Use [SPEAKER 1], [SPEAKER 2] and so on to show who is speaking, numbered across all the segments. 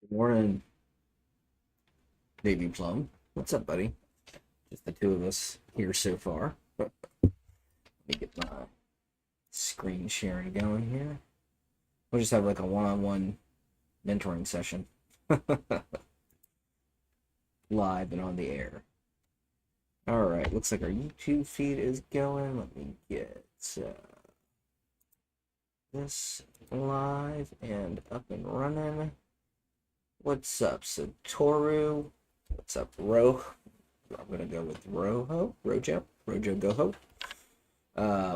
[SPEAKER 1] Good morning, Baby Plum. What's up, buddy? Just the two of us here so far. Let me get my screen sharing going here. We'll just have like a one-on-one mentoring session live and on the air. All right, looks like our YouTube feed is going. Let me get this live and up and running. What's up, Satoru? What's up, Ro? I'm gonna go with Rojo, Goho.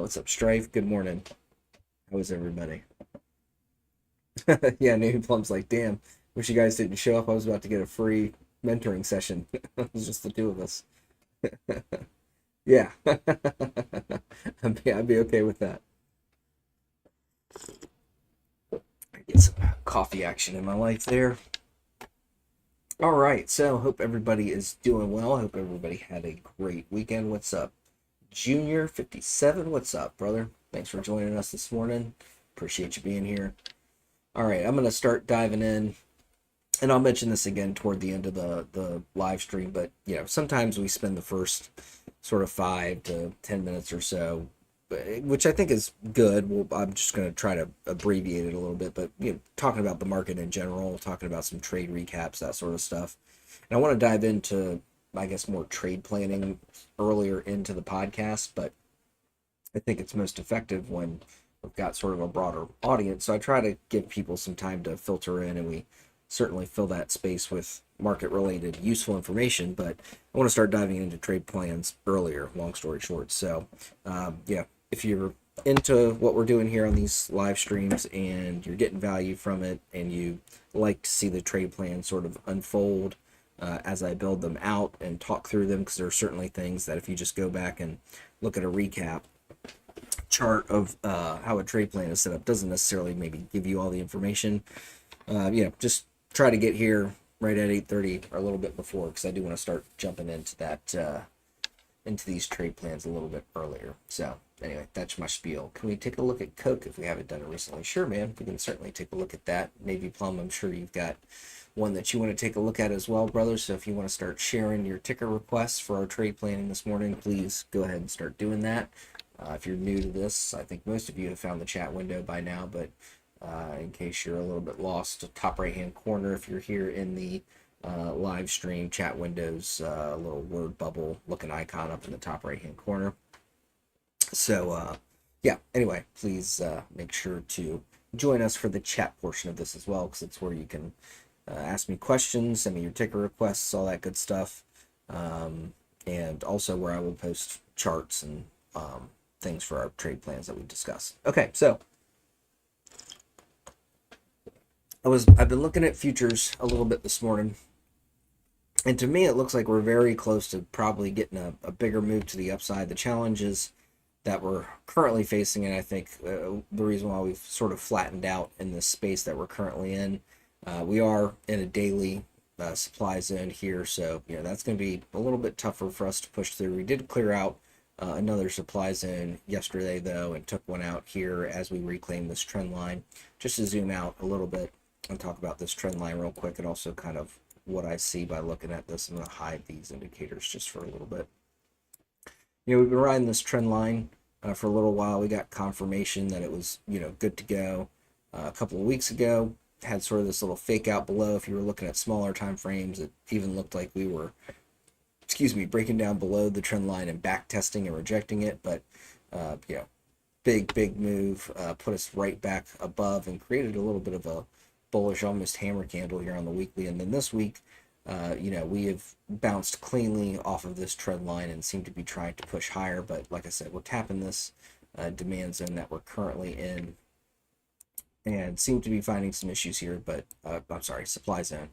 [SPEAKER 1] What's up, Strife? Good morning. How is everybody? Yeah, Navy Plum's like, damn, wish you guys didn't show up. I was about to get a free mentoring session. It was just the two of us. Yeah, I'd be okay with that. Get some coffee action in my life there. All right, so hope everybody is doing well. Hope everybody had a great weekend. What's up, Junior 57? What's up, brother? Thanks for joining us this morning. Appreciate you being here. All right, I'm gonna start diving in, and I'll mention this again toward the end of the live stream. But sometimes we spend the first sort of 5 to 10 minutes or so, which I think is good. Well, I'm just gonna try to abbreviate it a little bit, but talking about the market in general, talking about some trade recaps, that sort of stuff. And I want to dive into, I guess, more trade planning earlier into the podcast, but I think it's most effective when we've got sort of a broader audience. So I try to give people some time to filter in, and we certainly fill that space with market related useful information. But I want to start diving into trade plans earlier, long story short. So, yeah, if you're into what we're doing here on these live streams and you're getting value from it and you like to see the trade plan sort of unfold as I build them out and talk through them, because there are certainly things that if you just go back and look at a recap chart of how a trade plan is set up, doesn't necessarily maybe give you all the information. Just try to get here right at 8:30 or a little bit before, because I do want to start jumping into that into these trade plans a little bit earlier. So anyway, that's my spiel. Can we take a look at Coke if we haven't done it recently? Sure, man. We can certainly take a look at that. Navy Plum, I'm sure you've got one that you want to take a look at as well, brother. So if you want to start sharing your ticker requests for our trade planning this morning, please go ahead and start doing that. If you're new to this, I think most of you have found the chat window by now, but in case you're a little bit lost, top right hand corner, if you're here in the live stream chat windows, a little word bubble looking icon up in the top right hand corner. So yeah, anyway, please make sure to join us for the chat portion of this as well, because it's where you can ask me questions, send me your ticker requests, all that good stuff, and also where I will post charts and things for our trade plans that we discussed. Okay, so I've been looking at futures a little bit this morning, and to me it looks like we're very close to probably getting a bigger move to the upside. The challenges that we're currently facing, and I think the reason why we've sort of flattened out in this space that we're currently in, we are in a daily supply zone here, so that's going to be a little bit tougher for us to push through. We did clear out another supply zone yesterday, though, and took one out here as we reclaim this trend line. Just to zoom out a little bit and talk about this trend line real quick, and also kind of what I see by looking at this. I'm going to hide these indicators just for a little bit. We've been riding this trend line for a little while. We got confirmation that it was, good to go a couple of weeks ago. Had sort of this little fake out below. If you were looking at smaller time frames, it even looked like we were breaking down below the trend line and back testing and rejecting it. But big move, put us right back above and created a little bit of a bullish, almost hammer candle here on the weekly. And then this week, we have bounced cleanly off of this trend line and seem to be trying to push higher. But like I said, we're tapping this demand zone that we're currently in and seem to be finding some issues here, but I'm sorry, supply zone.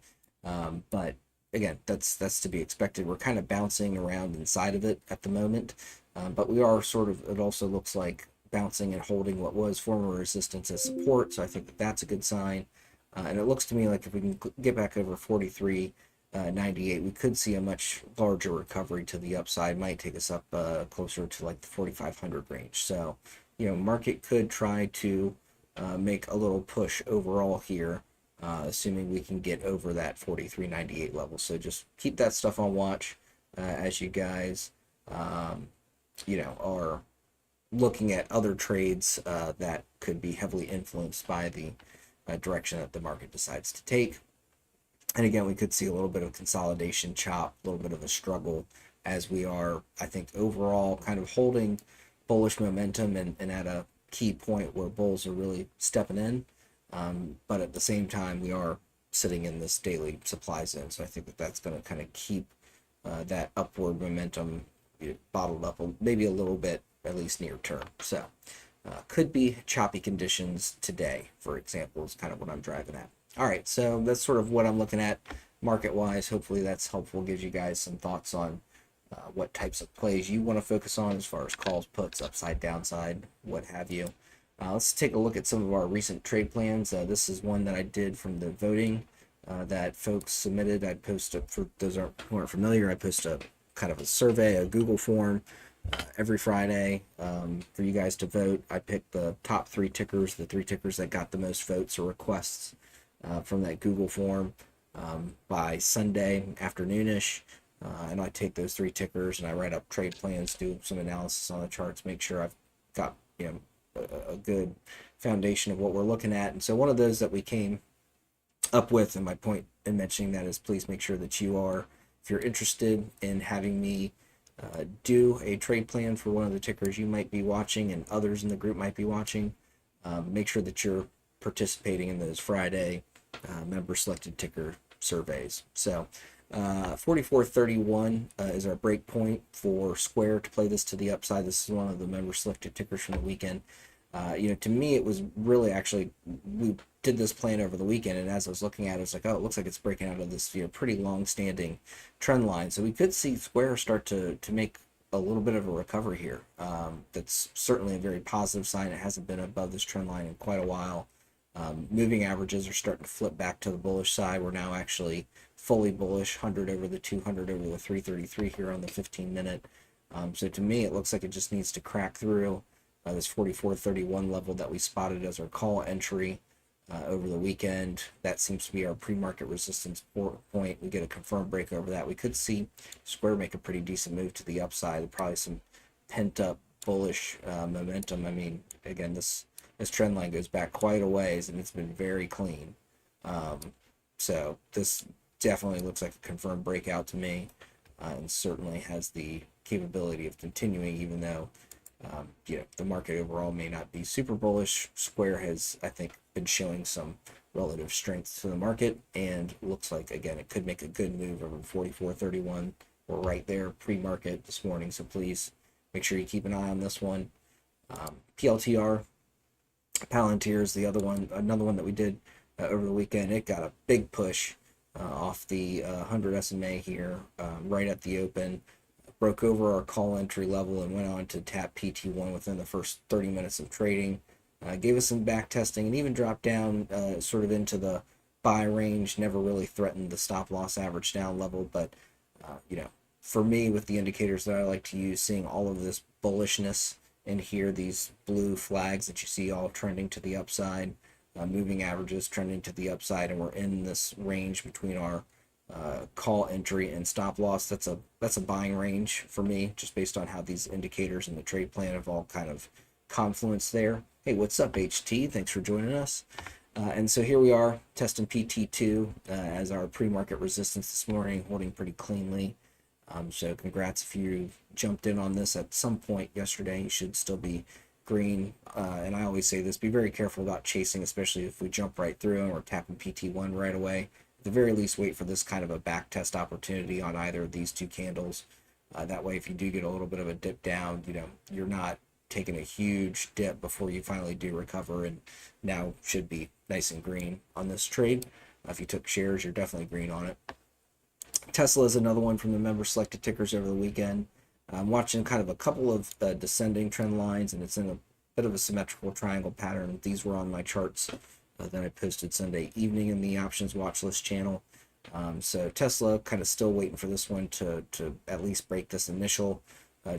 [SPEAKER 1] But again, that's to be expected. We're kind of bouncing around inside of it at the moment, but we are sort of, it also looks like, bouncing and holding what was former resistance as support, so I think that's a good sign. And it looks to me like if we can get back over 43.98, we could see a much larger recovery to the upside. Might take us up closer to like the 4,500 range. So, market could try to make a little push overall here assuming we can get over that 43.98 level. So just keep that stuff on watch as you guys, are looking at other trades that could be heavily influenced by the direction that the market decides to take. And again, we could see a little bit of consolidation chop, a little bit of a struggle as we are, I think, overall kind of holding bullish momentum and at a key point where bulls are really stepping in. But at the same time, we are sitting in this daily supply zone. So I think that that's going to kind of keep that upward momentum bottled up maybe a little bit, at least near term. So could be choppy conditions today, for example, is kind of what I'm driving at. All right, so that's sort of what I'm looking at market-wise. Hopefully that's helpful, gives you guys some thoughts on what types of plays you want to focus on as far as calls, puts, upside, downside, what have you. Let's take a look at some of our recent trade plans. This is one that I did from the voting that folks submitted. I post for those who aren't familiar, I post a kind of a survey, a Google form every Friday for you guys to vote. I picked the top 3 tickers, the 3 tickers that got the most votes or requests from that Google form by Sunday afternoonish. And I take those 3 tickers and I write up trade plans, do some analysis on the charts, make sure I've got a good foundation of what we're looking at. And so one of those that we came up with, and my point in mentioning that is, please make sure that you are, if you're interested in having me do a trade plan for one of the tickers you might be watching and others in the group might be watching, make sure that you're participating in those Friday member selected ticker surveys. So 44.31 is our break point for Square to play this to the upside. This is one of the member selected tickers from the weekend. To me, it was really actually, we did this plan over the weekend, and as I was looking at it, it's like, oh, it looks like it's breaking out of this pretty long-standing trend line. So we could see Square start to make a little bit of a recovery here. That's certainly a very positive sign. It hasn't been above this trend line in quite a while. Moving averages are starting to flip back to the bullish side. We're now actually fully bullish, 100 over the 200 over the 333 here on the 15-minute. So to me, it looks like it just needs to crack through this 44.31 level that we spotted as our call entry over the weekend. That seems to be our pre-market resistance point. We get a confirmed break over that. We could see Square make a pretty decent move to the upside. Probably some pent-up bullish momentum. I mean, again, this trend line goes back quite a ways, and it's been very clean. So this definitely looks like a confirmed breakout to me, and certainly has the capability of continuing, even though the market overall may not be super bullish. Square has, I think, been showing some relative strength to the market, and looks like, again, it could make a good move over 44.31. We're right there pre-market this morning, so please make sure you keep an eye on this one. PLTR, Palantir is the other one, another one that we did over the weekend. It got a big push off the 100 SMA here right at the open. Broke over our call entry level and went on to tap PT1 within the first 30 minutes of trading. Gave us some back testing and even dropped down sort of into the buy range. Never really threatened the stop loss average down level, but for me, with the indicators that I like to use, seeing all of this bullishness in here, these blue flags that you see all trending to the upside, moving averages trending to the upside, and we're in this range between our call entry and stop loss. That's a buying range for me, just based on how these indicators and the trade plan have all kind of confluenced there. Hey, what's up, HT? Thanks for joining us. And so here we are testing PT2 as our pre-market resistance this morning, holding pretty cleanly. So congrats if you jumped in on this at some point yesterday. You should still be green. And I always say this, be very careful about chasing, especially if we jump right through and we're tapping PT1 right away. At the very least, wait for this kind of a back test opportunity on either of these two candles. That way, if you do get a little bit of a dip down, you're not taking a huge dip before you finally do recover, and now should be nice and green on this trade. If you took shares, you're definitely green on it. Tesla is another one from the member selected tickers over the weekend. I'm watching kind of a couple of descending trend lines, and it's in a bit of a symmetrical triangle pattern. These were on my charts that I posted Sunday evening in the options watch list channel. So Tesla kind of still waiting for this one to at least break this initial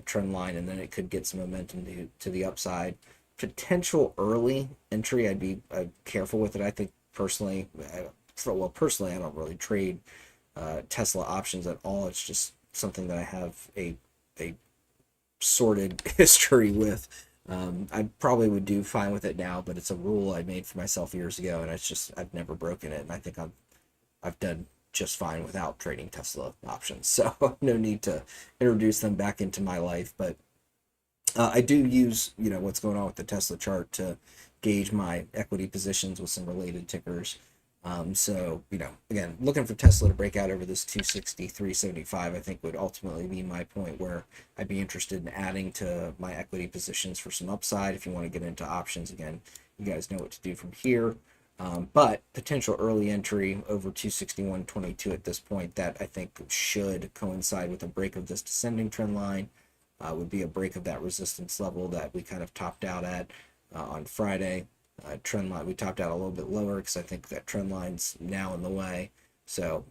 [SPEAKER 1] trend line, and then it could get some momentum to the upside. Potential early entry, I'd be careful with it. I think personally, well, personally, I don't really trade Tesla options at all. It's just something that I have a sordid history with. I probably would do fine with it now, but it's a rule I made for myself years ago, and it's just I've never broken it, and I think I've done just fine without trading Tesla options. So no need to introduce them back into my life. But I do use what's going on with the Tesla chart to gauge my equity positions with some related tickers. So again, looking for Tesla to break out over this 263.75, I think would ultimately be my point where I'd be interested in adding to my equity positions for some upside. If you want to get into options, again, you guys know what to do from here. But potential early entry over 261.22 at this point, that I think should coincide with a break of this descending trend line. Would be a break of that resistance level that we kind of topped out at on Friday. Trend line, we topped out a little bit lower because I think that trend line's now in the way. So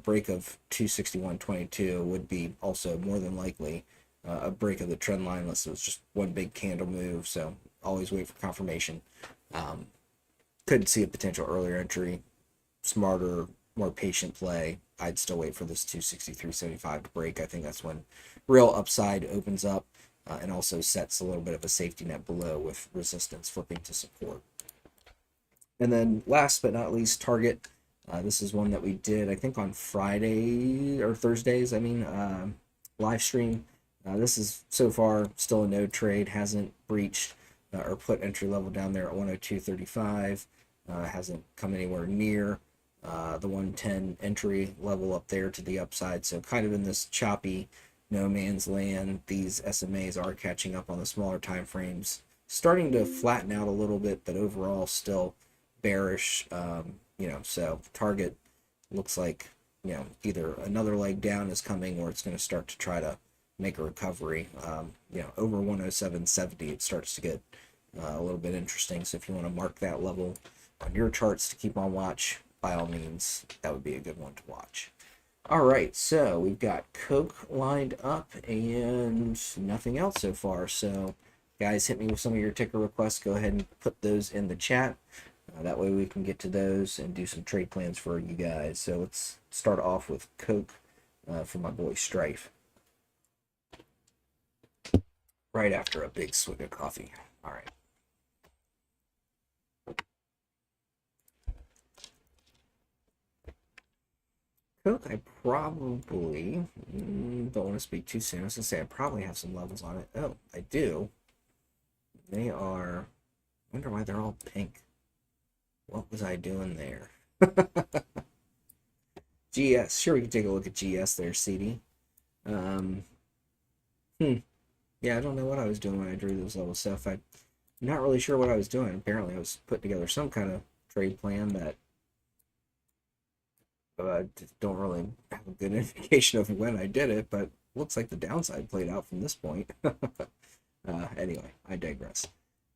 [SPEAKER 1] break of 261.22 would be also more than likely a break of the trend line, unless it was just one big candle move. So always wait for confirmation. Could see a potential earlier entry, smarter, more patient play. I'd still wait for this 263.75 to break. I think that's when real upside opens up, and also sets a little bit of a safety net below with resistance flipping to support. And then last but not least, Target. This is one that we did, I think, on Friday or Thursdays. Live stream. This is so far still a no trade. Hasn't breached or put entry level down there at 102.35. Hasn't come anywhere near the 110 entry level up there to the upside. So kind of in this choppy no man's land. These SMAs are catching up on the smaller time frames, starting to flatten out a little bit, but overall still bearish. So Target looks like either another leg down is coming, or it's going to start to try to make a recovery. Over 107.70, it starts to get a little bit interesting. So if you want to mark that level on your charts to keep on watch, by all means, that would be a good one to watch. All right, so we've got Coke lined up and nothing else so far. So guys, hit me with some of your ticker requests. Go ahead and put those in the chat. That way we can get to those and do some trade plans for you guys. So let's start off with Coke for my boy Strife. Right after a big swig of coffee. All right. Coke, I probably don't want to speak too soon. I was going to say I probably have some levels on it. Oh, I do. They are, I wonder why they're all pink. What was I doing there? GS, sure, we can take a look at GS there, CD. Yeah, I don't know what I was doing when I drew those levels stuff. I'm not really sure what I was doing. Apparently I was putting together some kind of trade plan that don't really have a good indication of when I did it, but looks like the downside played out from this point. Anyway, I digress.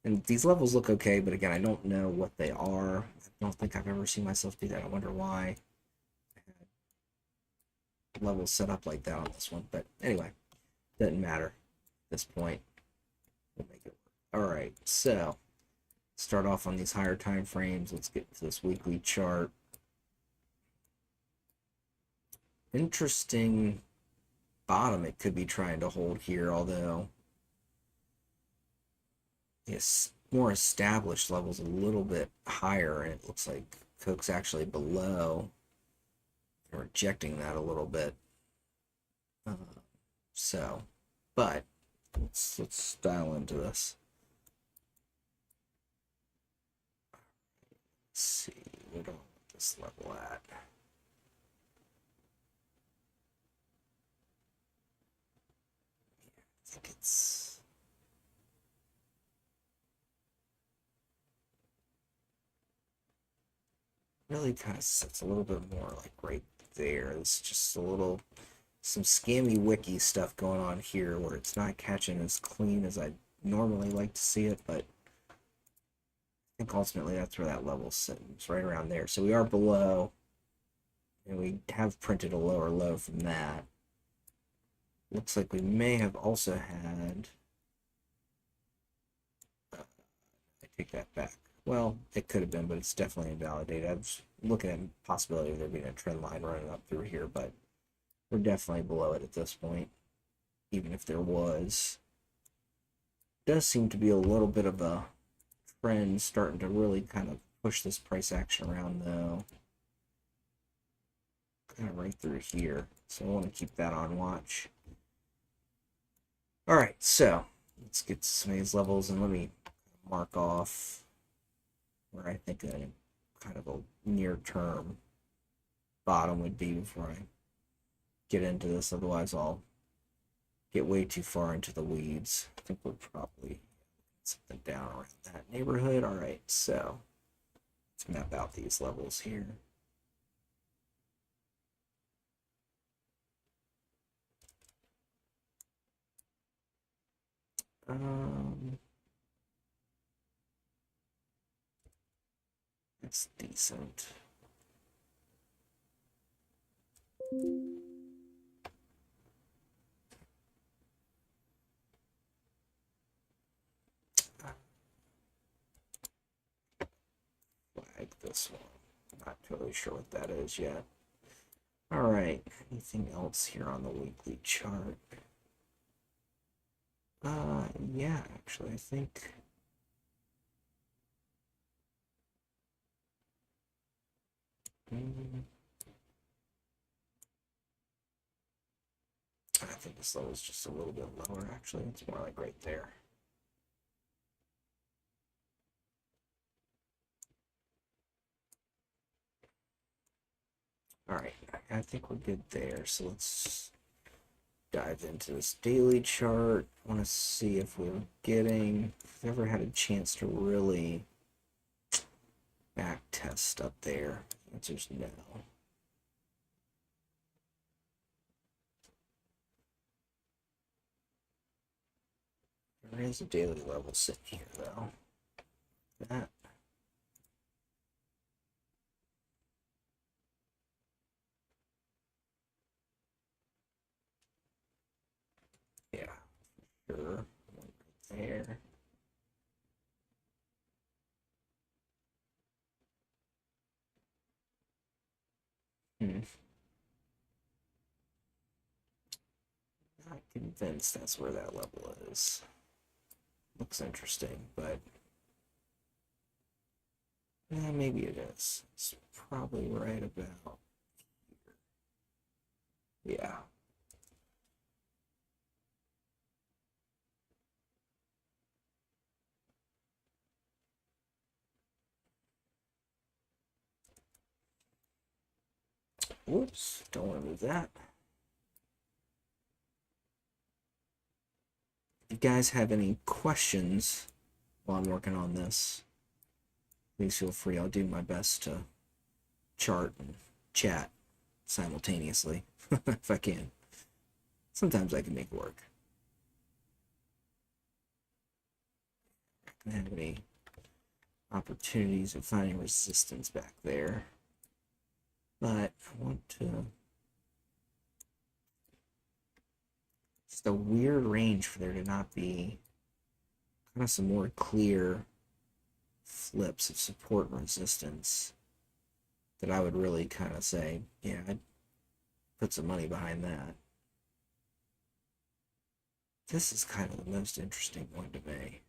[SPEAKER 1] And these levels look okay, but again, I don't know what they are. I don't think I've ever seen myself do that. I wonder why I had levels set up like that on this one. But anyway, doesn't matter at this point. We'll make it work. All right, so start off on these higher time frames. Let's get to this weekly chart. Interesting bottom it could be trying to hold here, although yes, more established levels a little bit higher, and it looks like Coke's actually below. They're rejecting that a little bit. But let's dial into this. Let's see, where do I want this level at? I think it's really kind of sits a little bit more like right there. It's just a little, some scammy wiki stuff going on here where it's not catching as clean as I'd normally like to see it, but I think ultimately that's where that level's sitting. It's right around there. So we are below, and we have printed a lower low from that. Looks like we may have also had, I take that back. Well, it could have been, but it's definitely invalidated. looking at the possibility of there being a trend line running up through here, but we're definitely below it at this point. Even if there was, does seem to be a little bit of a trend starting to really kind of push this price action around though. Kind of right through here. So I want to keep that on watch. Alright, so let's get to some of these levels and let me mark off where I think a kind of a near term bottom would be before I get into this. Otherwise I'll get way too far into the weeds. I think we're probably something down around that neighborhood. Alright, so let's map out these levels here. That's decent. Flag this one. Not totally sure what that is yet. Alright, anything else here on the weekly chart? Yeah, actually, I think I think this level is just a little bit lower, actually. It's more like right there. Alright, I think we're good there. So let's dive into this daily chart. I want to see if we're getting, if we've ever had a chance to really back test up there. The answer's no. There is a daily level sitting here, though. That. Yeah, sure. Right there. Not convinced that's where that level is. Looks interesting, but maybe it is. It's probably right about here. Yeah. Whoops, don't want to move that. If you guys have any questions while I'm working on this, please feel free. I'll do my best to chart and chat simultaneously if I can. Sometimes I can make it work. I don't have any opportunities of finding resistance back there, but I want to. It's a weird range for there to not be kind of some more clear flips of support and resistance that I would really kind of say, yeah, I'd put some money behind that. This is kind of the most interesting one to me.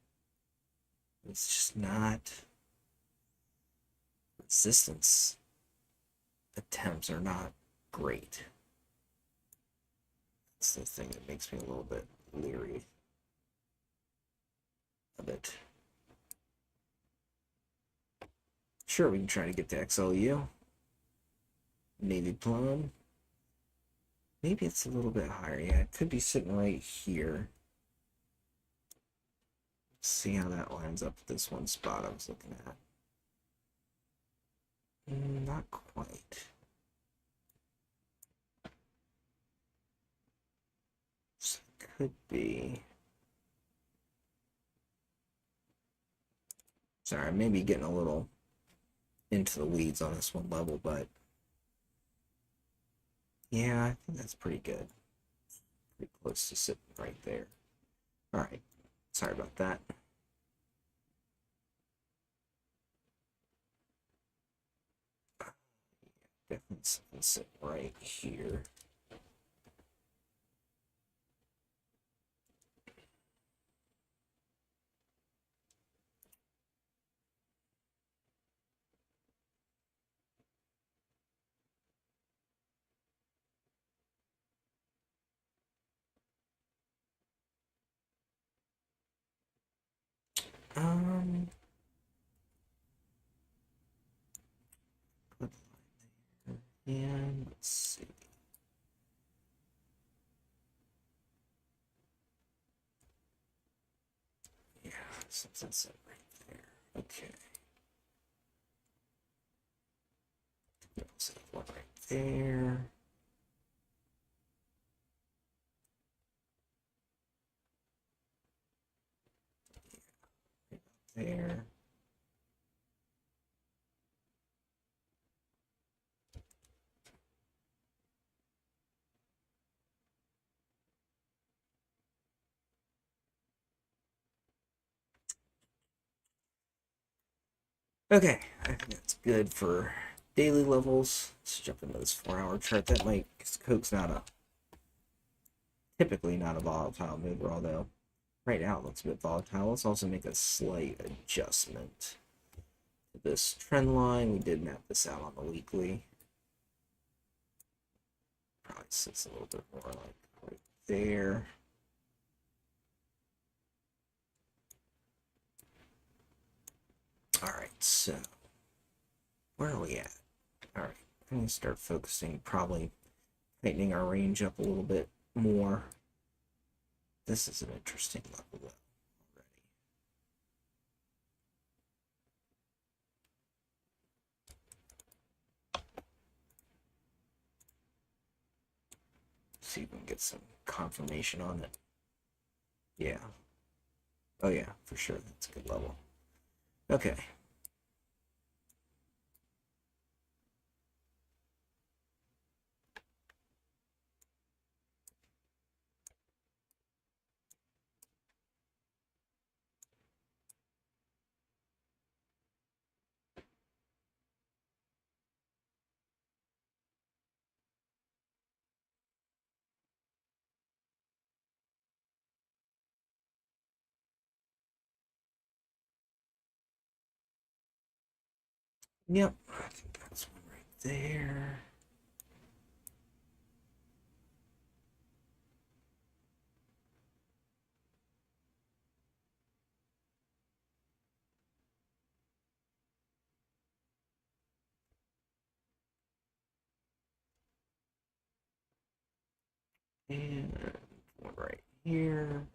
[SPEAKER 1] It's just not. Resistance attempts are not great. That's the thing that makes me a little bit leery of it. Sure, we can try to get to XLU. Navy plum. Maybe it's a little bit higher. Yeah, it could be sitting right here. Let's see how that lines up with this one spot I was looking at. Not quite. So it could be. Sorry, I may be getting a little into the weeds on this one level, but yeah, I think that's pretty good. Pretty close to sitting right there. All right, sorry about that. Definitely something sit right here. Put line there, and let's see. Yeah, something set right there. Okay. Set one right there. There. Okay, I think that's good for daily levels. Let's jump into this 4-hour chart. That might, because Coke's typically not a volatile mover, although right now it looks a bit volatile. Let's also make a slight adjustment to this trend line. We did map this out on the weekly. Probably sits a little bit more like right there. All right, so where are we at? All right, I'm going to start focusing, probably tightening our range up a little bit more. This is an interesting level though already. See if we can get some confirmation on it. Yeah. Oh yeah, for sure. That's a good level. Okay. Yep. I think that's one right there. And one right here.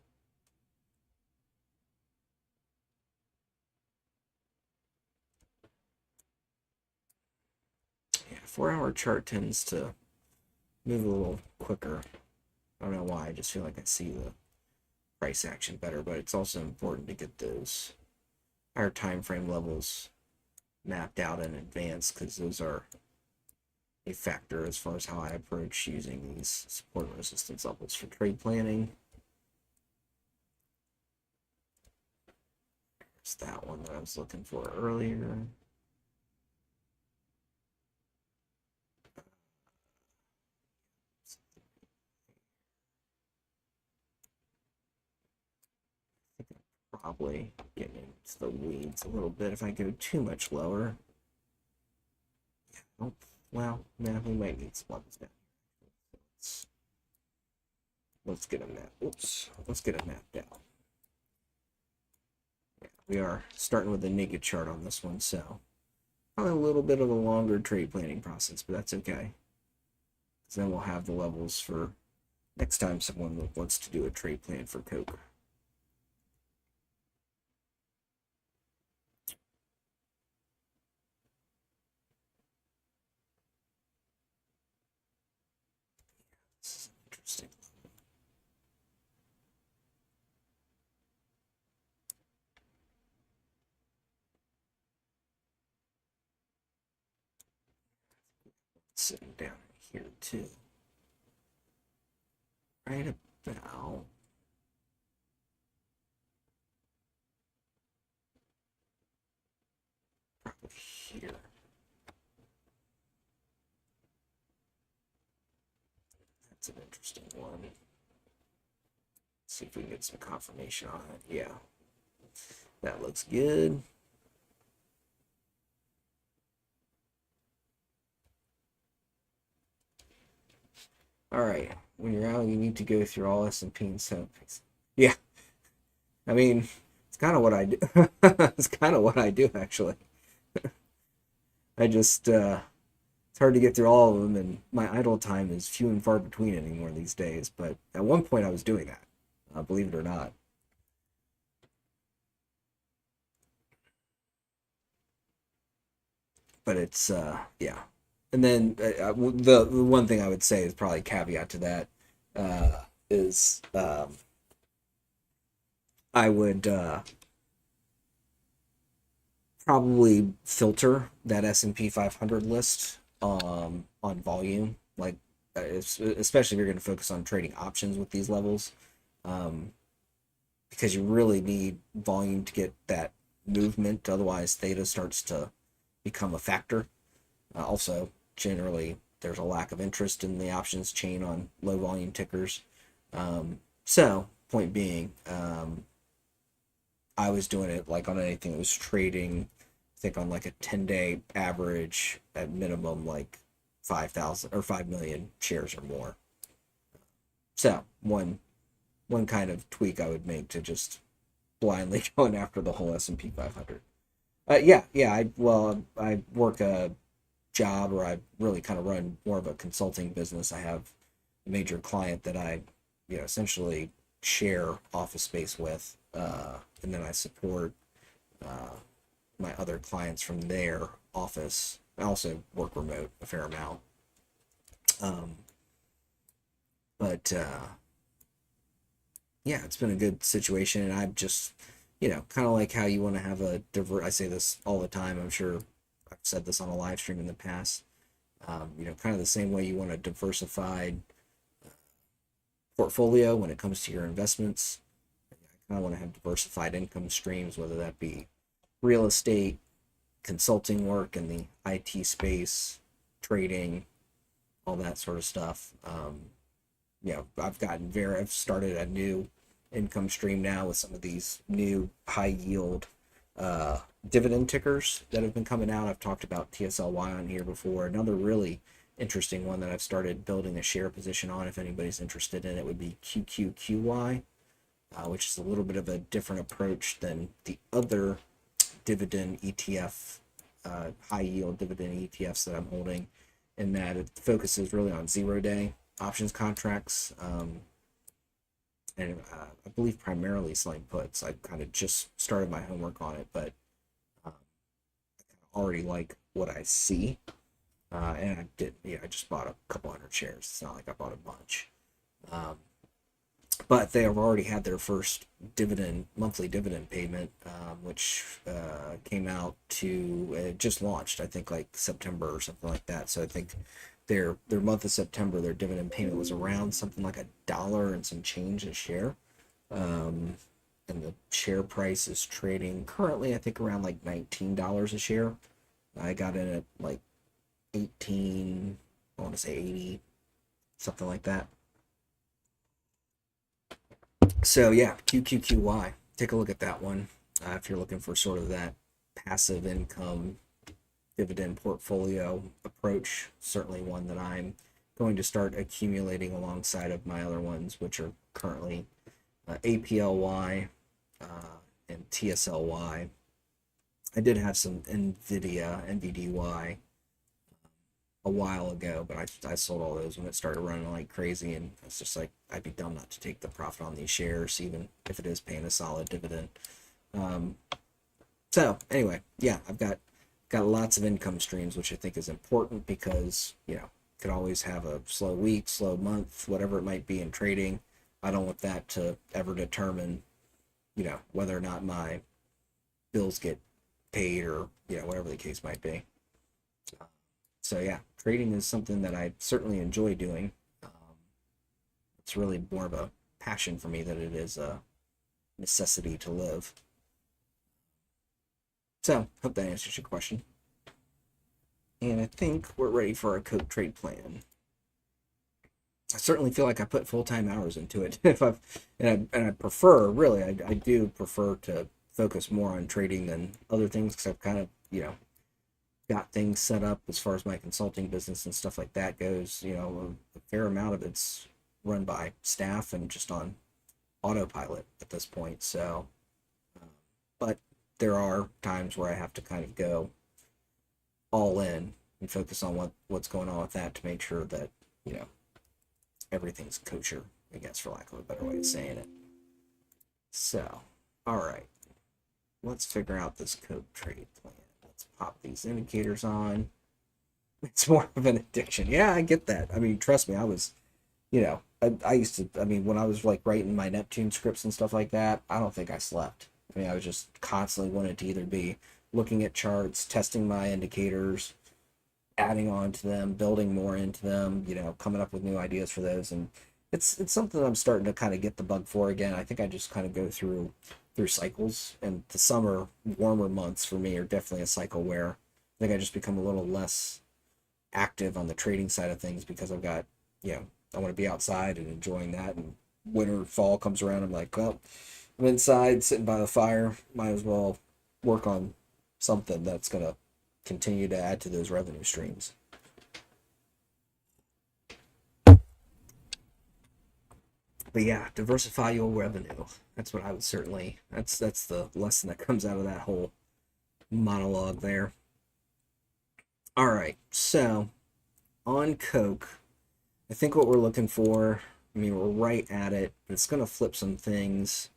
[SPEAKER 1] Yeah, 4-hour chart tends to move a little quicker. I don't know why. I just feel like I see the price action better, but it's also important to get those higher time frame levels mapped out in advance because those are a factor as far as how I approach using these support and resistance levels for trade planning. There's that one that I was looking for earlier. Probably getting into the weeds a little bit if I go too much lower. Oh, well, man, we might need some levels down. Let's get a map. Oops, let's get a map down. Yeah, we are starting with a naked chart on this one, so probably a little bit of a longer trade planning process, but that's okay. Because then we'll have the levels for next time someone wants to do a trade plan for Coke. This is interesting. Sitting down here too. Right about probably here. It's an interesting one. Let's see if we can get some confirmation on it. Yeah, that looks good. All right, when you're out, you need to go through all S&P and so. Yeah, I mean, it's kind of what I do. It's kind of what I do, actually. I just, it's hard to get through all of them, and my idle time is few and far between anymore these days. But at one point, I was doing that, believe it or not. But it's, yeah. And then the one thing I would say is probably caveat to that is I would probably filter that S&P 500 list on volume, like especially if you're going to focus on trading options with these levels, um, because you really need volume to get that movement. Otherwise, theta starts to become a factor. Also, generally, there's a lack of interest in the options chain on low volume tickers. So, point being, I was doing it like on anything that was trading, I think on like a 10-day average at minimum like 5,000 or 5 million shares or more. So one kind of tweak I would make to just blindly going after the whole S&P 500. Yeah. I work a job, or I really kind of run more of a consulting business. I have a major client that I, essentially share office space with, and then I support uh, my other clients from their office. I also work remote a fair amount. Um, but yeah, it's been a good situation, and I'm just, kind of like how you want to have a I say this all the time. I'm sure I've said this on a live stream in the past. Kind of the same way you want a diversified portfolio when it comes to your investments. I kind of want to have diversified income streams, whether that be real estate, consulting work in the IT space, trading, all that sort of stuff. I've started a new income stream now with some of these new high yield dividend tickers that have been coming out. I've talked about TSLY on here before. Another really interesting one that I've started building a share position on, if anybody's interested in it, would be QQQY, which is a little bit of a different approach than the other dividend ETF, high yield dividend ETFs that I'm holding, in that it focuses really on 0-day options contracts, and I believe primarily selling puts. I kind of just started my homework on it, but I already like what I see, and I did. Yeah, I just bought a couple hundred shares. It's not like I bought a bunch, um, but they have already had their first monthly dividend payment, which came out it just launched, I think, like September or something like that. So I think their month of September, their dividend payment was around something like $1 and some change a share. And the share price is trading currently, I think, around like $19 a share. I got in at like 18, I want to say 80, something like that. So yeah, QQQY. Take a look at that one if you're looking for sort of that passive income dividend portfolio approach. Certainly one that I'm going to start accumulating alongside of my other ones, which are currently APLY and TSLY. I did have some NVDY a while ago, but I sold all those when it started running like crazy, and it's just like I'd be dumb not to take the profit on these shares, even if it is paying a solid dividend. So anyway, yeah, I've got lots of income streams, which I think is important because could always have a slow week, slow month, whatever it might be in trading. I don't want that to ever determine whether or not my bills get paid, or whatever the case might be. So yeah, trading is something that I certainly enjoy doing. It's really more of a passion for me than it is a necessity to live. So, hope that answers your question. And I think we're ready for our code trade plan. I certainly feel like I put full-time hours into it. If I've and I prefer, really, I do prefer to focus more on trading than other things, because I've kind of, got things set up as far as my consulting business and stuff like that goes. A fair amount of it's run by staff and just on autopilot at this point. So, but there are times where I have to kind of go all in and focus on what's going on with that, to make sure that, you know, everything's kosher, I guess, for lack of a better way of saying it. So, all right, let's figure out this code trade plan. Let's pop these indicators on. It's more of an addiction. Yeah, I get that. I mean, trust me, I was, I used to, when I was like writing my Neptune scripts and stuff like that, I don't think I slept. I was just constantly wanted to either be looking at charts, testing my indicators, adding on to them, building more into them, coming up with new ideas for those. And it's something I'm starting to kind of get the bug for again. I think I just kind of go through cycles, and the summer warmer months for me are definitely a cycle where I think I just become a little less active on the trading side of things, because I've got, I want to be outside and enjoying that. And winter, fall comes around, I'm like, well, I'm inside sitting by the fire, might as well work on something that's going to continue to add to those revenue streams. But yeah, diversify your revenue. That's what I would certainly, that's the lesson that comes out of that whole monologue there. All right, so on Coke, I think what we're looking for, we're right at it, but it's going to flip some things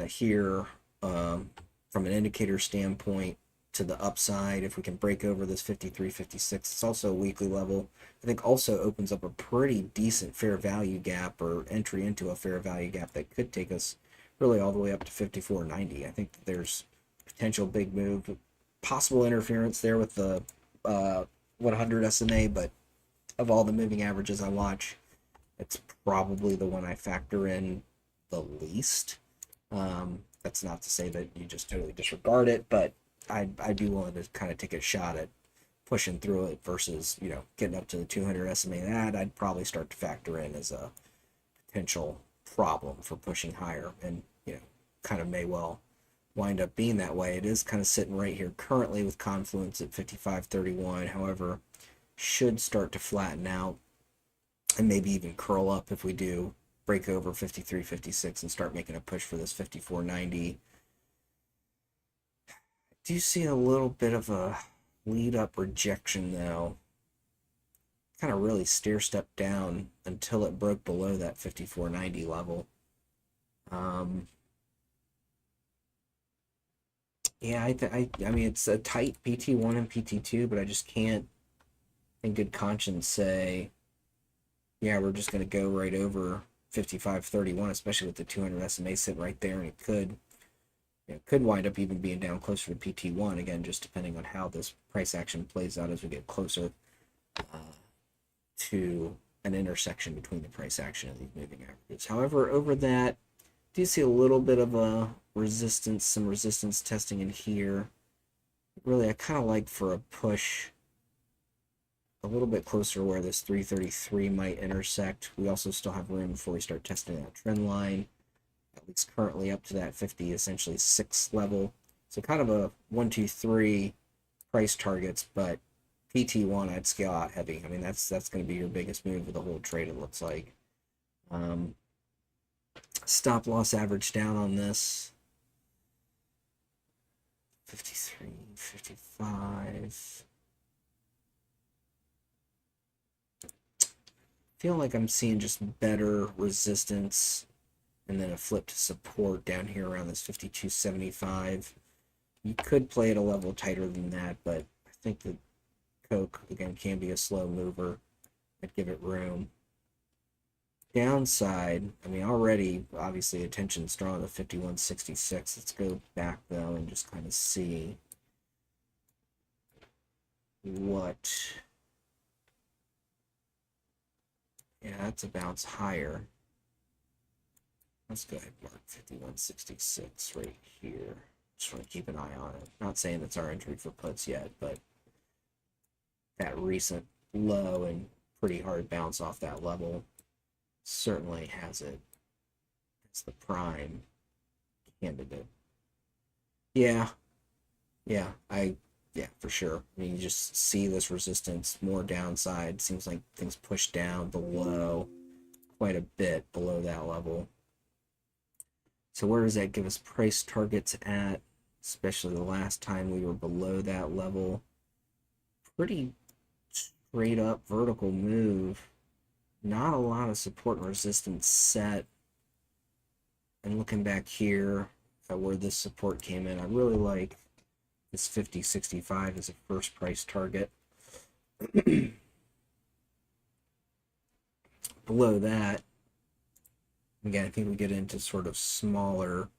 [SPEAKER 1] here from an indicator standpoint to the upside. If we can break over this 53.56, it's also a weekly level. I think also opens up a pretty decent fair value gap, or entry into a fair value gap, that could take us really all the way up to 54.90. I think that there's potential big move, possible interference there with the 100 SMA, but of all the moving averages I watch, it's probably the one I factor in the least. That's not to say that you just totally disregard it, but I'd be willing to kind of take a shot at pushing through it versus, getting up to the 200 SMA. That I'd probably start to factor in as a potential problem for pushing higher, and, kind of may well wind up being that way. It is kind of sitting right here currently with confluence at 55.31. However, should start to flatten out and maybe even curl up if we do break over 53.56 and start making a push for this 54.90. Do you see a little bit of a lead up rejection though? Kind of really stair step down until it broke below that 54.90 level. Yeah, I mean, it's a tight PT1 and PT2, but I just can't in good conscience say, yeah, we're just going to go right over 55.31, especially with the 200 SMA sitting right there, and it could wind up even being down closer to PT1, again, just depending on how this price action plays out as we get closer to an intersection between the price action and these moving averages. However, over that, do you see a little bit of a resistance, some resistance testing in here? Really, I kind of like for a push a little bit closer where this 333 might intersect. We also still have room before we start testing that trend line, at least currently up to that 50, essentially 6 level. So kind of a 1, 2, 3 price targets, but PT1 I'd scale out heavy. I mean, that's going to be your biggest move of the whole trade, it looks like. Stop loss average down on this 53, 55. Feel like I'm seeing just better resistance and then a flip to support down here around this 52.75. You could play at a level tighter than that, but I think that Coke, again, can be a slow mover. I'd give it room. Downside, already, obviously, attention's drawn to 51.66. Let's go back, though, and just kind of see what... Yeah, that's a bounce higher. Let's go ahead and mark 51.66 right here. Just want to keep an eye on it. Not saying it's our entry for puts yet, but that recent low and pretty hard bounce off that level certainly has it as the prime candidate. Yeah, yeah, yeah, for sure. I mean, you just see this resistance, more downside. Seems like things push down below quite a bit below that level. So where does that give us price targets at? Especially the last time we were below that level. Pretty straight up vertical move. Not a lot of support and resistance set. And looking back here at where this support came in, I really like this 50.65 as a first price target. Below that, again, I think we get into sort of smaller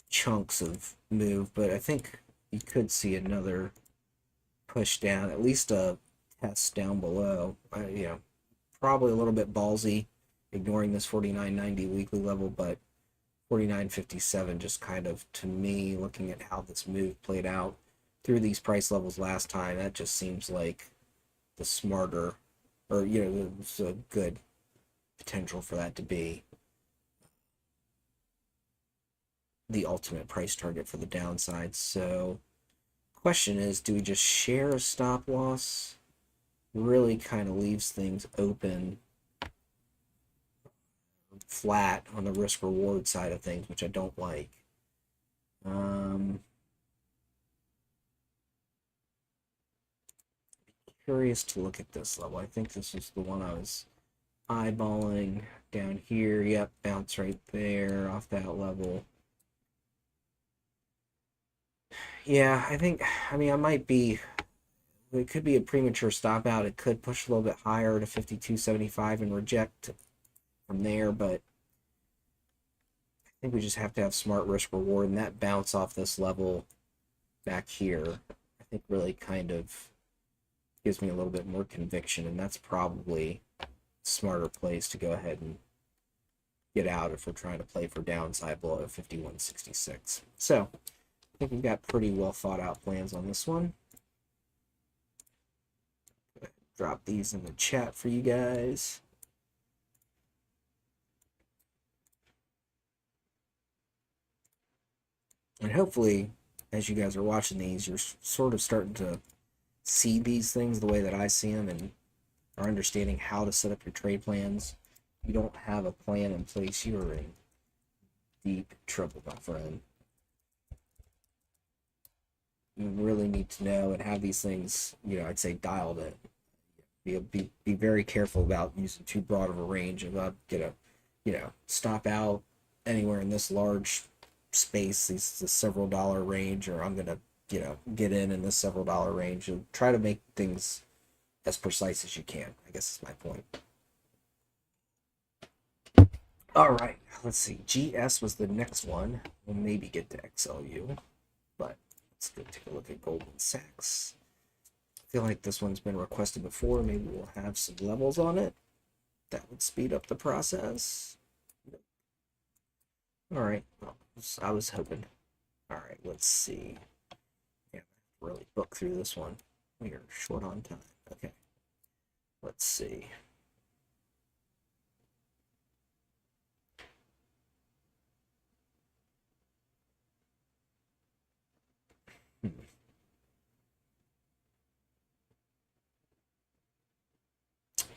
[SPEAKER 1] chunks of move, but I think you could see another push down, at least a test down below. Probably a little bit ballsy, ignoring this 49.90 weekly level, but 49.57 just kind of, to me, looking at how this move played out through these price levels last time, that just seems like the smarter, or there's a good potential for that to be the ultimate price target for the downside. So question is, do we just share a stop loss? Really kind of leaves things open, flat on the risk reward side of things, which I don't like. Curious to look at this level. I think this is the one I was eyeballing down here. Yep, bounce right there off that level. Yeah, I mean, I might be, it could be a premature stop out. It could push a little bit higher to 52.75 and reject from there, but I think we just have to have smart risk reward, and that bounce off this level back here, I think really kind of gives me a little bit more conviction, and that's probably a smarter place to go ahead and get out if we're trying to play for downside below 51.66. So I think we've got pretty well thought out plans on this one. Drop these in the chat for you guys. And hopefully, as you guys are watching these, you're sort of starting to see these things the way that I see them and are understanding how to set up your trade plans. If you don't have a plan in place, you're in deep trouble, my friend. You really need to know and have these things, I'd say dialed in. Be very careful about using too broad of a range and not get a, stop out anywhere in this large space, this several dollar range, or I'm gonna, get in this several dollar range. And try to make things as precise as you can, I guess is my point. All right, let's see. GS was the next one. We'll maybe get to XLU, but let's go take a look at Goldman Sachs. I feel like this one's been requested before. Maybe we'll have some levels on it. That would speed up the process. All right, well, I was hoping. All right, let's see. Yeah, really book through this one. We are short on time. Okay, let's see.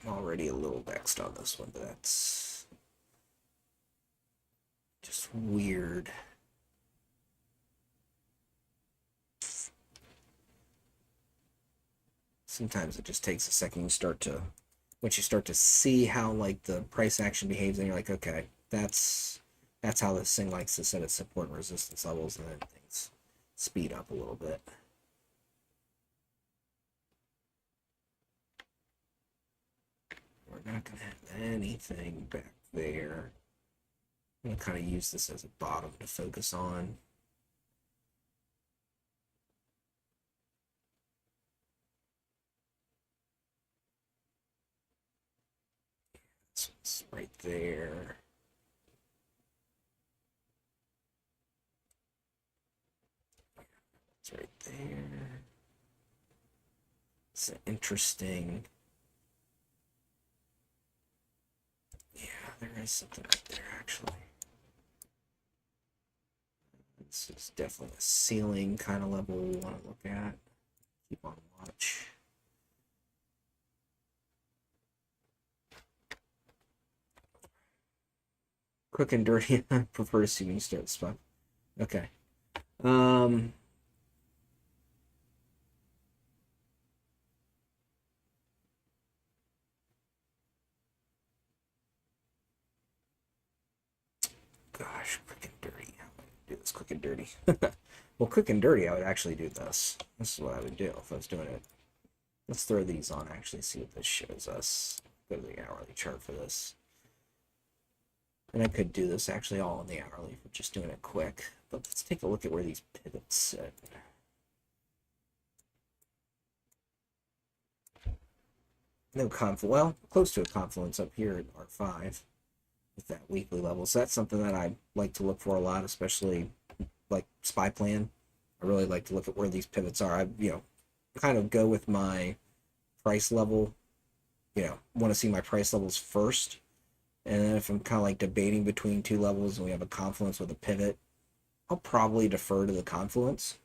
[SPEAKER 1] I'm already a little vexed on this one, but that's just weird. Sometimes it just takes a second. Once you start to see how like the price action behaves, and you're like, okay, that's how this thing likes to set its support and resistance levels, and then things speed up a little bit. We're not gonna have anything back there. I'm gonna kind of use this as a bottom to focus on. It's right there. It's right there. It's interesting. there is something right there, actually. This is definitely a ceiling kind of level we want to look at. Keep on watch. Quick and dirty. I prefer to see when you start the spot. Okay. Gosh, quick and dirty. How do I do this quick and dirty? Well, quick and dirty, I would actually do this. This is what I would do if I was doing it. Let's throw these on, actually, see what this shows us. Go to the hourly chart for this. And I could do this actually all in the hourly if we're just doing it quick. But let's take a look at where these pivots sit. No confluence, well, close to a confluence up here at R5 with that weekly level. So that's something that I like to look for a lot, especially like SPY plan. I really like to look at where these pivots are. I, kind of go with my price level. Want to see my price levels first. And then if I'm kind of like debating between two levels and we have a confluence with a pivot, I'll probably defer to the confluence.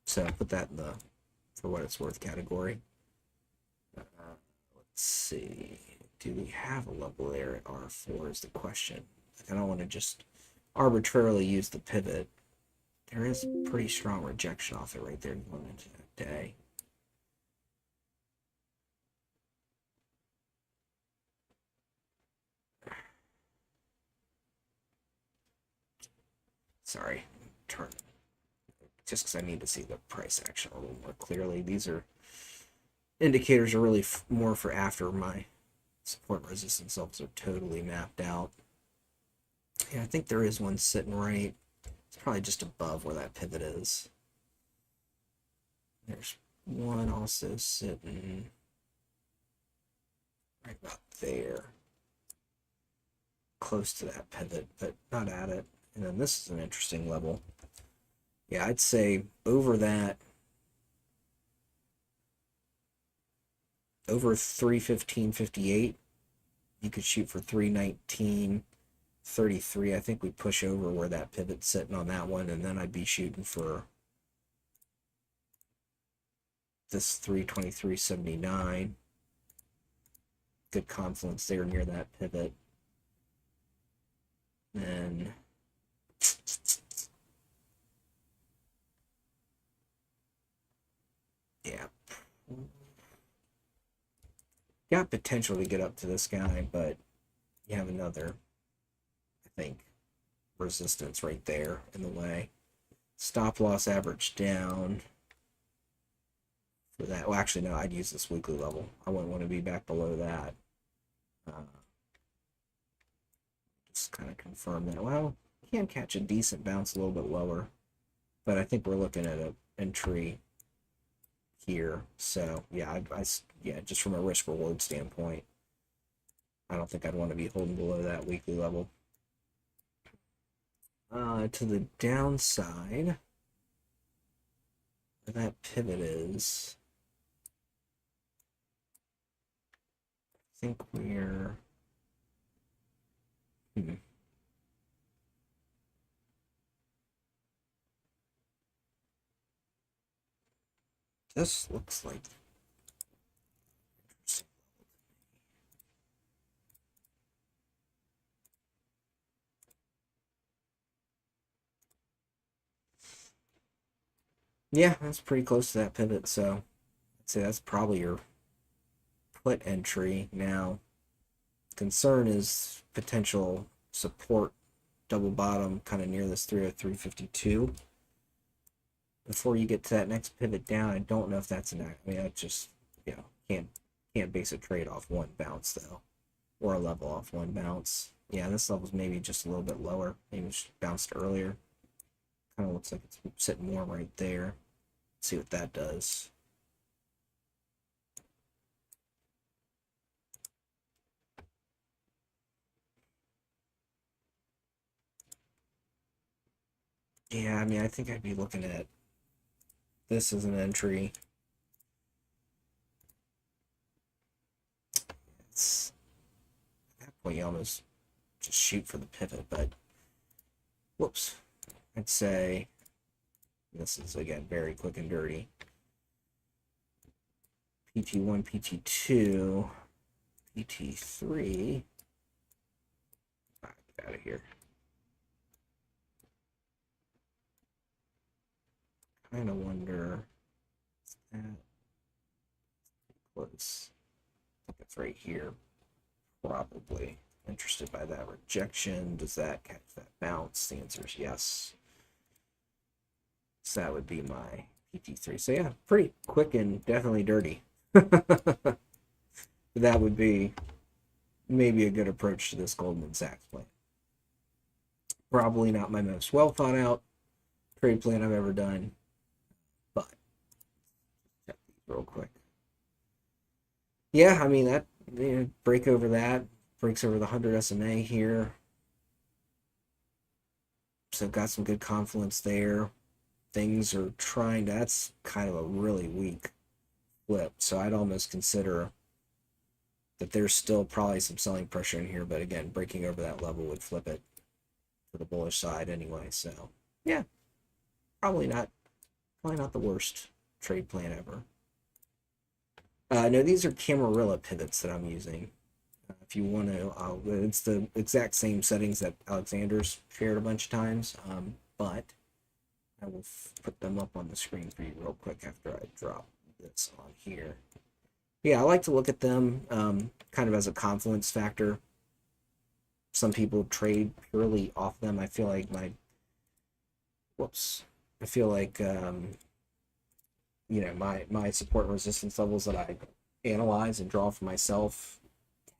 [SPEAKER 1] So put that in the for what it's worth category. Let's see. Do we have a level there at R4 is the question. I don't want to just arbitrarily use the pivot. There is pretty strong rejection off it right there going into that day. Sorry, turn just because I need to see the price action a little more clearly. These are indicators are really more for after my support resistance levels are totally mapped out. Yeah, I think there is one sitting right. It's probably just above where that pivot is. There's one also sitting right about there. Close to that pivot, but not at it. And then this is an interesting level. Yeah, I'd say over that, over 315.58, you could shoot for 319.33. I think we push over where that pivot's sitting on that one, and then I'd be shooting for this 323.79. Good confluence there near that pivot. And yeah, got potential to get up to this guy, but you have another, I think, resistance right there in the way. Stop loss average down for that. Well, actually, no, I'd use this weekly level. I wouldn't want to be back below that. Just kind of confirm that. Well, you can catch a decent bounce a little bit lower, but I think we're looking at an entry here. So yeah, yeah, just from a risk reward standpoint, I don't think I'd want to be holding below that weekly level. To the downside, where that pivot is, I think we're this looks like yeah, that's pretty close to that pivot, so I'd say that's probably your put entry. Now, concern is potential support double bottom kind of near this 303.52 before you get to that next pivot down. I don't know if that's I mean, I just can't base a trade off one bounce though, or a level off one bounce. Yeah, this level's maybe just a little bit lower. Maybe it's bounced earlier. Kind of looks like it's sitting more right there. Let's see what that does. Yeah, I mean, I think I'd be looking at this as an entry. point, you almost just shoot for the pivot, but whoops. I'd say this is, again, very quick and dirty. PT1, PT2, PT3. Get out of here. Kind of wonder. Is that close? I think it's right here. Probably. Interested by that rejection. Does that catch that bounce? The answer is yes. So that would be my PT3. So yeah, pretty quick and definitely dirty. That would be maybe a good approach to this Goldman Sachs plan. Probably not my most well thought out trade plan I've ever done, but check these real quick. Yeah, I mean that break over that. Breaks over the 100 SMA here. So got some good confluence there. Things are trying to, that's kind of a really weak flip. So I'd almost consider that there's still probably some selling pressure in here. But again, breaking over that level would flip it to the bullish side anyway. So yeah, probably not the worst trade plan ever. No, these are Camarilla pivots that I'm using. If you want to, it's the exact same settings that Alexander's shared a bunch of times, but I will put them up on the screen for you real quick after I drop this on here. Yeah, I like to look at them kind of as a confluence factor. Some people trade purely off them. I feel like my support and resistance levels that I analyze and draw for myself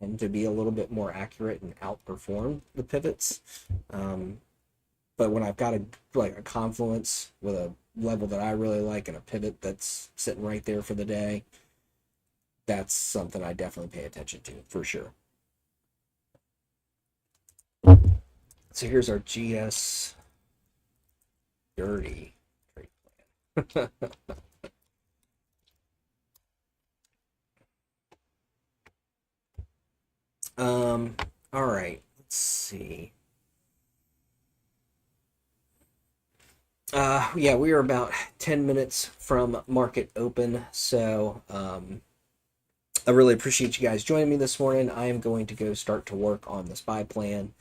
[SPEAKER 1] tend to be a little bit more accurate and outperform the pivots. But when I've got a confluence with a level that I really like and a pivot that's sitting right there for the day, that's something I definitely pay attention to for sure. So here's our GS dirty trade plan. All right, let's see. Yeah, we are about 10 minutes from market open, so I really appreciate you guys joining me this morning. I am going to go start to work on the SPY plan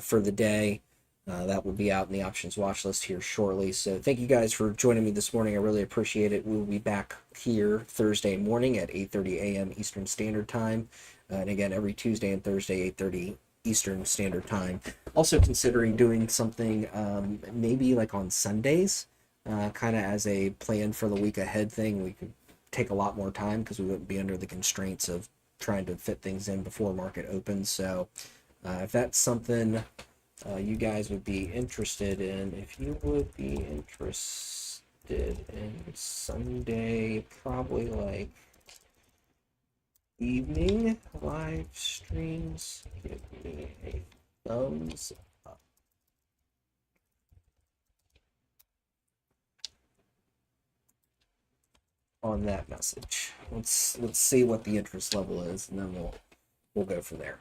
[SPEAKER 1] for the day. That will be out in the options watch list here shortly. So thank you guys for joining me this morning. I really appreciate it. We will be back here Thursday morning at 8:30 a.m. Eastern Standard Time. And again, every Tuesday and Thursday, 8:30 Eastern Standard Time. Also considering doing something maybe like on Sundays, kind of as a plan for the week ahead thing. We could take a lot more time because we wouldn't be under the constraints of trying to fit things in before market opens. So if that's something you guys would be interested in, if you would be interested in Sunday, probably like evening live streams, give me a thumbs up. On that message. Let's see what the interest level is, and then we'll go from there.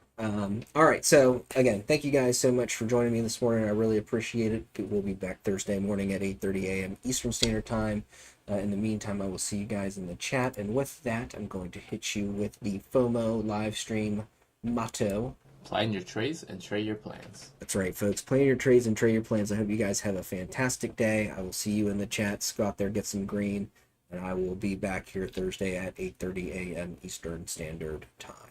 [SPEAKER 1] All right, so again, thank you guys so much for joining me this morning. I really appreciate it. We'll be back Thursday morning at 8:30 a.m. Eastern Standard Time. In the meantime, I will see you guys in the chat, and with that, I'm going to hit you with the FOMO live stream motto.
[SPEAKER 2] Plan your trades and trade your plans.
[SPEAKER 1] That's right, folks. Plan your trades and trade your plans. I hope you guys have a fantastic day. I will see you in the chats. Go out there, get some green, and I will be back here Thursday at 8:30 a.m. Eastern Standard Time.